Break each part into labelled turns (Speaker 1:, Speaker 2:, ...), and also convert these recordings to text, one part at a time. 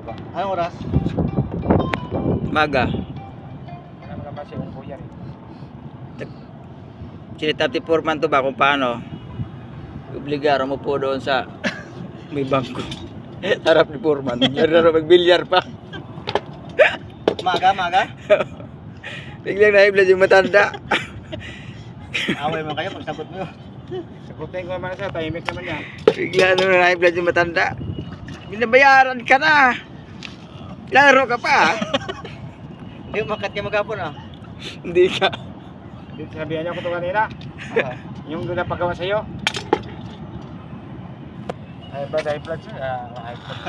Speaker 1: Anong oras?
Speaker 2: Maga.
Speaker 3: Ano naman kasi yung kuya rin.
Speaker 2: Sili 34 man to ba kung paano? Obligaro mo po doon sa may bangko. Harap ni Foreman. Laro magbilyar pa.
Speaker 1: Maga?
Speaker 2: Biglang na-hibla yung matanda.
Speaker 1: Away mo kayo pag sabot mo yun.
Speaker 3: Sagutin ko naman siya, tahimik naman niya.
Speaker 2: Bigla na-hibla yung matanda. Binabayaran ka na. Laro ka pa.
Speaker 1: Hindi makat ka magapon ah.
Speaker 2: Hindi ka.
Speaker 3: Sabihan niya ko ito kanina. Yung doon na paggawa sa'yo. Ay ba, high blood siya. High blood.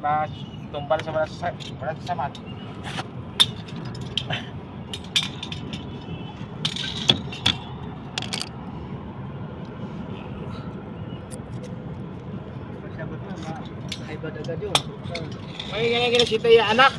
Speaker 3: Mas tumbal sa malas sa mat.
Speaker 1: Pag sabot mo, ma-hybrid agad yun.
Speaker 3: May ganyan si Taya anak.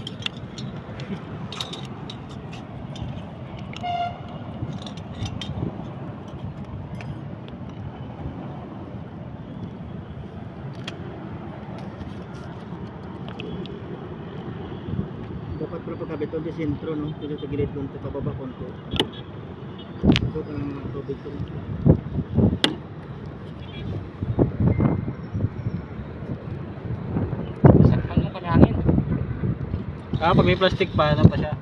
Speaker 1: Dapat pala pagkabit doon sa sentro, no? Dito sa gilid doon, sa pababa konto. Ito ka ng mga tubig doon.
Speaker 3: Sakpan mo kami hangin.
Speaker 4: Pag may plastic pa, ano pa siya?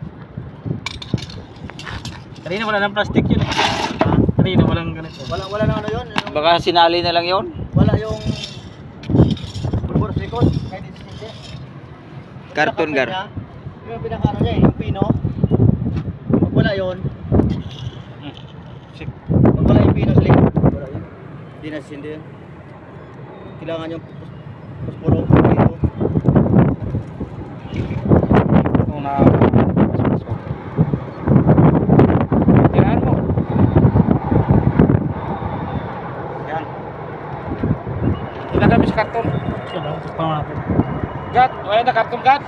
Speaker 4: Kanina wala ng plastic yun. Kanina walang ganito.
Speaker 1: Wala na ano yun? Yung,
Speaker 2: Baka sinali na lang yon.
Speaker 1: wala yung bulbor sa likod. Kahit hindi.
Speaker 2: Karton gar.
Speaker 1: Yung pinaka ano niya yung pino. Pag wala yun, pag wala yung pino sa likod, wala yun. Hindi na sindi yun. Kailangan yung puspuro dito.
Speaker 3: Kung na... Tirahan mo. Yan. Ilagay mo sa karton.
Speaker 4: Yan, pang natin.
Speaker 3: Gat, wala na karton gat.